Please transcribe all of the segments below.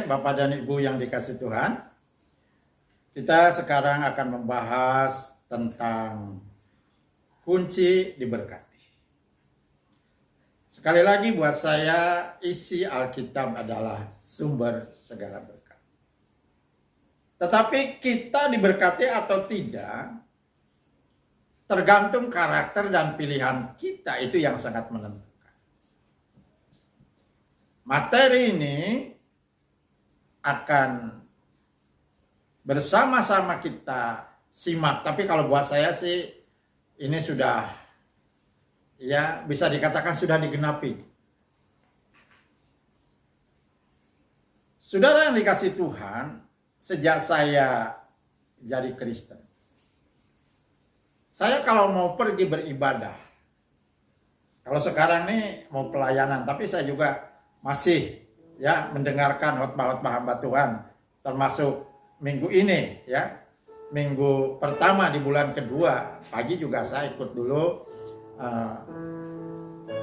Bapak dan Ibu yang dikasih Tuhan, kita sekarang akan membahas tentang kunci diberkati. Sekali lagi buat saya, isi Alkitab adalah sumber segala berkat. Tetapi kita diberkati atau tidak, tergantung karakter dan pilihan kita, itu yang sangat menentukan. Materi ini akan bersama-sama kita simak. Tapi kalau buat saya sih ini sudah, ya bisa dikatakan sudah digenapi. Saudara yang dikasih Tuhan, sejak saya jadi Kristen, saya kalau mau pergi beribadah, kalau sekarang nih mau pelayanan, tapi saya juga masih ya mendengarkan khotbah-khotbah hamba Tuhan, termasuk minggu ini ya, minggu pertama di bulan kedua, pagi juga saya ikut dulu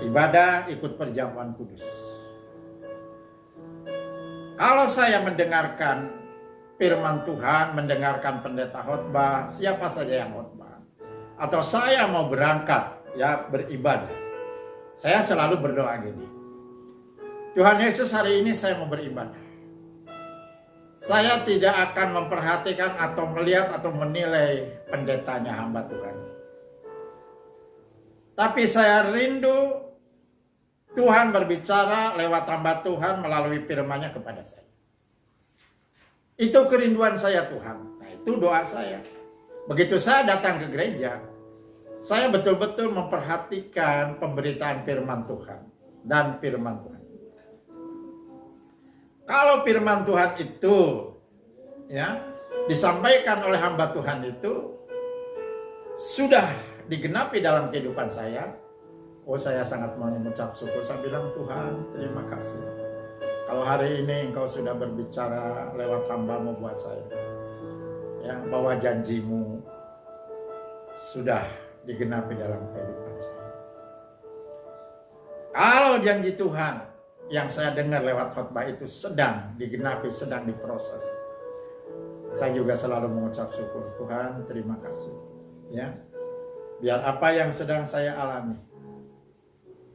ibadah, ikut perjamuan kudus. Kalau saya mendengarkan firman Tuhan, mendengarkan pendeta khotbah, siapa saja yang khotbah, atau saya mau berangkat ya beribadah, saya selalu berdoa gini, Tuhan Yesus, hari ini saya mau beribadah. Saya tidak akan memperhatikan atau melihat atau menilai pendetanya hamba Tuhan. Tapi saya rindu Tuhan berbicara lewat hamba Tuhan melalui firman-Nya kepada saya. Itu kerinduan saya Tuhan. Nah, itu doa saya. Begitu saya datang ke gereja, saya betul-betul memperhatikan pemberitaan firman Tuhan dan firman Tuhan. Kalau firman Tuhan itu ya disampaikan oleh hamba Tuhan itu sudah digenapi dalam kehidupan saya, saya sangat mengucap syukur. Saya bilang, Tuhan terima kasih. Kalau hari ini Engkau sudah berbicara lewat hamba-Mu buat saya, ya, bahwa janji-Mu sudah digenapi dalam kehidupan saya. Kalau janji Tuhan yang saya dengar lewat khotbah itu sedang digenapi, sedang diproses, saya juga selalu mengucap syukur. Tuhan terima kasih ya, biar apa yang sedang saya alami,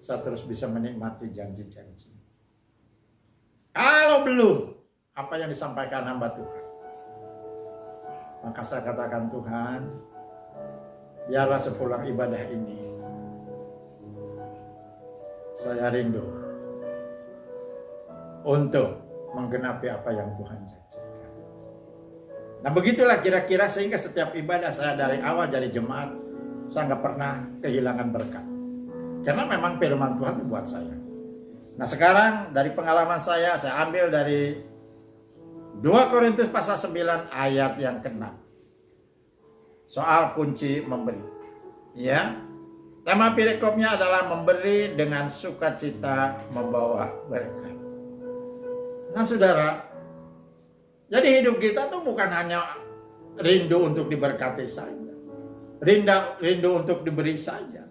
saya terus bisa menikmati janji-janji. Kalau belum apa yang disampaikan hamba Tuhan, maka saya katakan, Tuhan biarlah sepulang ibadah ini saya rindu untuk menggenapi apa yang Tuhan janjikan. Nah begitulah kira-kira, sehingga setiap ibadah saya dari awal jadi jemaat, saya nggak pernah kehilangan berkat. Karena memang firman Tuhan buat saya. Nah sekarang dari pengalaman saya ambil dari 2 Korintus pasal 9 ayat yang ke-6. Soal kunci memberi. Ya, tema perikopnya adalah memberi dengan sukacita membawa berkat. Nah saudara, jadi hidup kita tuh bukan hanya rindu untuk diberkati saja, rindu untuk diberi saja,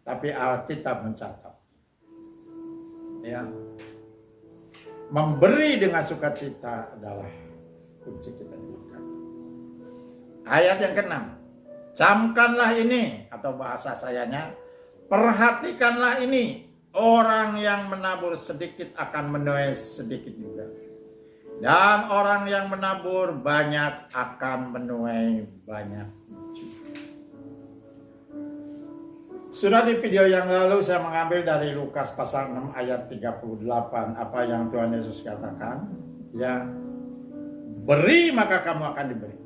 tapi Alkitab mencatat, ya, memberi dengan sukacita adalah kunci kita diberkati. Ayat yang ke-6, camkanlah ini, atau bahasa sayanya, perhatikanlah ini. Orang yang menabur sedikit akan menuai sedikit juga. Dan orang yang menabur banyak akan menuai banyak juga. Sudah di video yang lalu saya mengambil dari Lukas pasal 6 ayat 38. Apa yang Tuhan Yesus katakan. Ya, beri maka kamu akan diberi.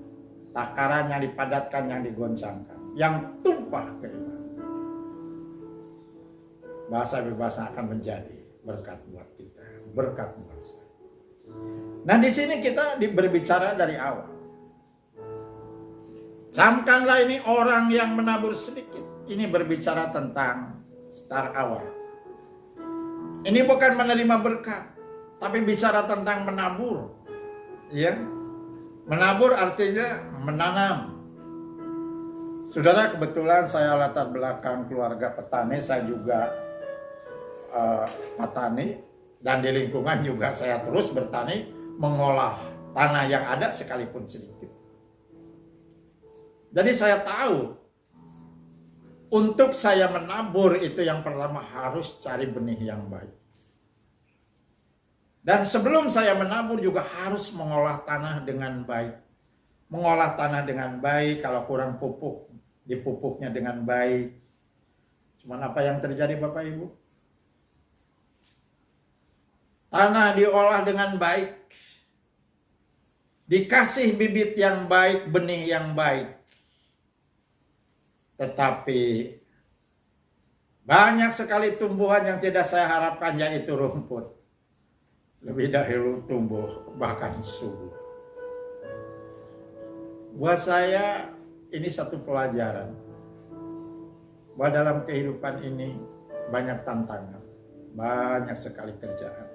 Takaran yang dipadatkan, yang digoncangkan, yang tumpah ke iman. Bahasa akan menjadi berkat buat kita, berkat buat saya. Nah di sini kita berbicara dari awal. Camkanlah ini orang yang menabur sedikit. Ini berbicara tentang start awal. Ini bukan menerima berkat, tapi bicara tentang menabur. Ya, menabur artinya menanam. Saudara, kebetulan saya latar belakang keluarga petani, saya juga petani, dan di lingkungan juga saya terus bertani mengolah tanah yang ada sekalipun sedikit. Jadi saya tahu untuk saya menabur itu yang pertama harus cari benih yang baik. Dan sebelum saya menabur juga harus mengolah tanah dengan baik. Mengolah tanah dengan baik, kalau kurang pupuk, dipupuknya dengan baik. Cuman apa yang terjadi Bapak Ibu? Tanah diolah dengan baik. Dikasih bibit yang baik, benih yang baik. Tetapi banyak sekali tumbuhan yang tidak saya harapkan, yaitu rumput. Lebih dahulu tumbuh, bahkan subur. Buat saya ini satu pelajaran. Bahwa dalam kehidupan ini banyak tantangan. Banyak sekali kerjaan.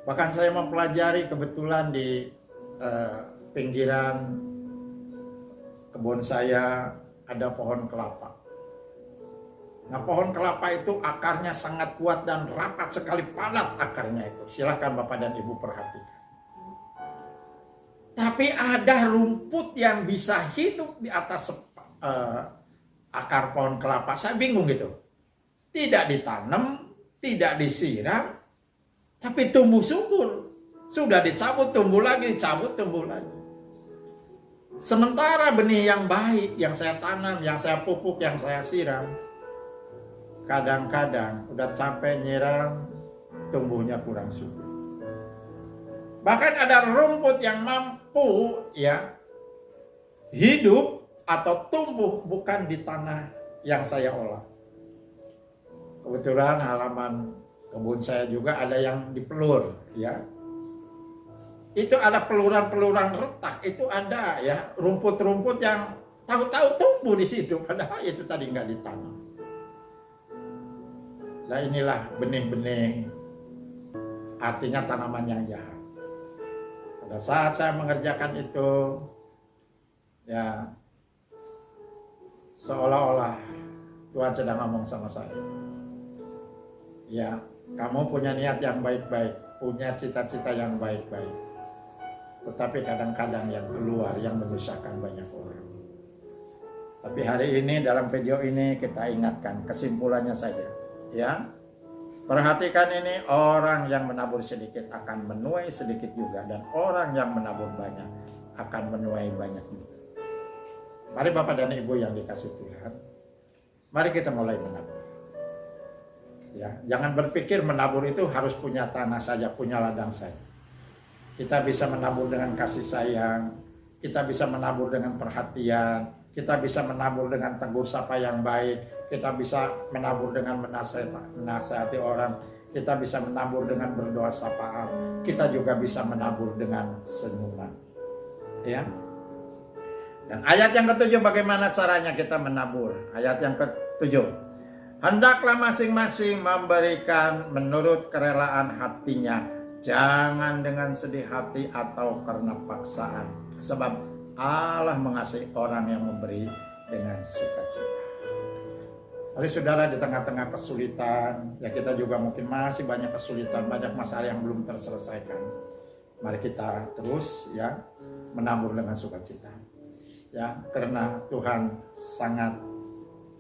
Bahkan saya mempelajari kebetulan di pinggiran kebun saya ada pohon kelapa. Nah, pohon kelapa itu akarnya sangat kuat dan rapat sekali, padat akarnya itu. Silahkan Bapak dan Ibu perhatikan. Tapi ada rumput yang bisa hidup di atas akar pohon kelapa. Saya bingung gitu. Tidak ditanam, tidak disiram, tapi tumbuh subur. Sudah dicabut, tumbuh lagi, dicabut, tumbuh lagi. Sementara benih yang baik, yang saya tanam, yang saya pupuk, yang saya siram, kadang-kadang udah capek nyiram, tumbuhnya kurang subur. Bahkan ada rumput yang mampu ya hidup atau tumbuh bukan di tanah yang saya olah. Kebetulan halaman kebun saya juga ada yang dipelur ya. Itu ada peluran-peluran retak, itu ada ya, rumput-rumput yang tahu-tahu tumbuh di situ, padahal itu tadi nggak ditanam. Nah inilah benih-benih, artinya tanaman yang jahat. Pada saat saya mengerjakan itu, ya seolah-olah Tuhan sedang ngomong sama saya. Ya, kamu punya niat yang baik-baik, punya cita-cita yang baik-baik. Tetapi kadang-kadang yang keluar yang menyusahkan banyak orang. Tapi hari ini dalam video ini kita ingatkan kesimpulannya saja. Ya, perhatikan ini, orang yang menabur sedikit akan menuai sedikit juga. Dan orang yang menabur banyak akan menuai banyak juga. Mari Bapak dan Ibu yang dikasih Tuhan, mari kita mulai menabur. Ya, jangan berpikir menabur itu harus punya tanah saja, punya ladang saja. Kita bisa menabur dengan kasih sayang, kita bisa menabur dengan perhatian, kita bisa menabur dengan tegur sapa yang baik, kita bisa menabur dengan menasihati orang, kita bisa menabur dengan berdoa sapaan, kita juga bisa menabur dengan senyuman. Ya. Dan ayat yang ketujuh, bagaimana caranya kita menabur? Ayat yang ketujuh, hendaklah masing-masing memberikan menurut kerelaan hatinya, jangan dengan sedih hati atau karena paksaan, sebab Allah mengasihi orang yang memberi dengan sukacita. Mari saudara, di tengah-tengah kesulitan, ya kita juga mungkin masih banyak kesulitan, banyak masalah yang belum terselesaikan. Mari kita terus ya menabur dengan sukacita. Ya, karena Tuhan sangat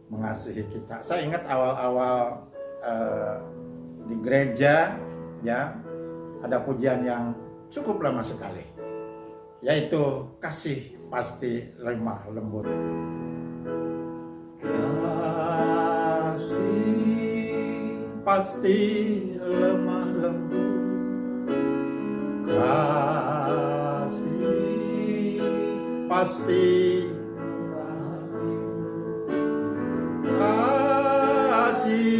mengasihi kita. Saya ingat awal-awal di gereja ya, ada pujian yang cukup lama sekali, yaitu kasih pasti lemah lembut. Kasih pasti lemah lembut, kasih pasti, kasih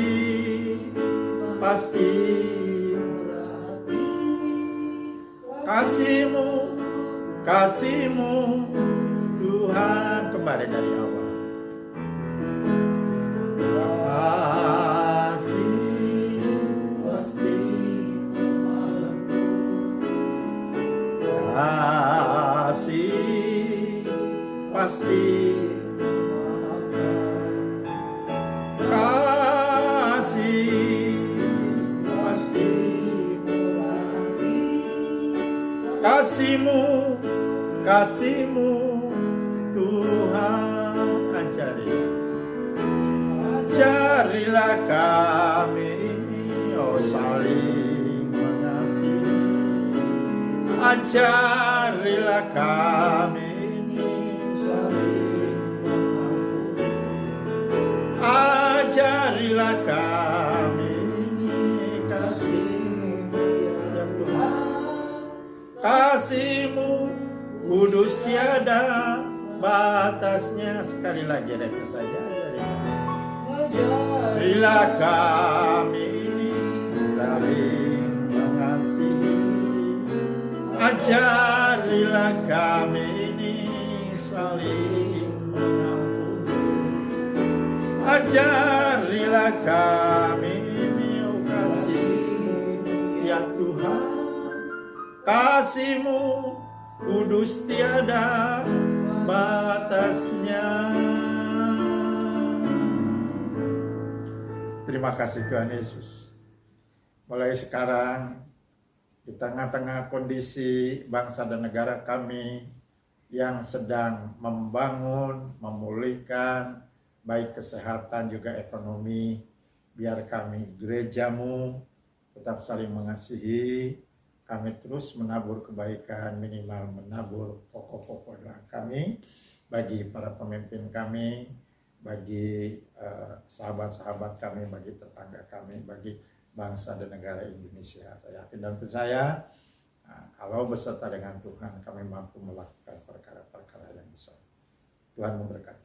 pasti, kasihmu Tuhan. Kembali dari awal. Kasih pasti, kasih pasti, kasih pasti, kasih-Mu, kasih-Mu Tuhan, ajarilah kami ini, oh saling mengasihi. Ajarilah kami ini saling mengampuni. Ajarilah kami ini kasih-Mu ya Tuhan. Kasih-Mu kudus tiada batasnya. Sekali lagi ada saja. Ajarilah kami ini saling mengasihi. Ajarilah kami ini saling mengampuni. Ajarilah kami ini, oh kasih ya Tuhan. Kasih-Mu kudus tiada batasnya. Terima kasih Tuhan Yesus. Mulai sekarang di tengah-tengah kondisi bangsa dan negara kami yang sedang membangun, memulihkan baik kesehatan juga ekonomi, biar kami gereja-Mu tetap saling mengasihi. Kami terus menabur kebaikan, minimal menabur pokok-pokok doa kami bagi para pemimpin kami, bagi sahabat-sahabat kami, bagi tetangga kami, bagi bangsa dan negara Indonesia. Saya yakin dan percaya kalau beserta dengan Tuhan kami mampu melakukan perkara-perkara yang besar. Tuhan memberkati.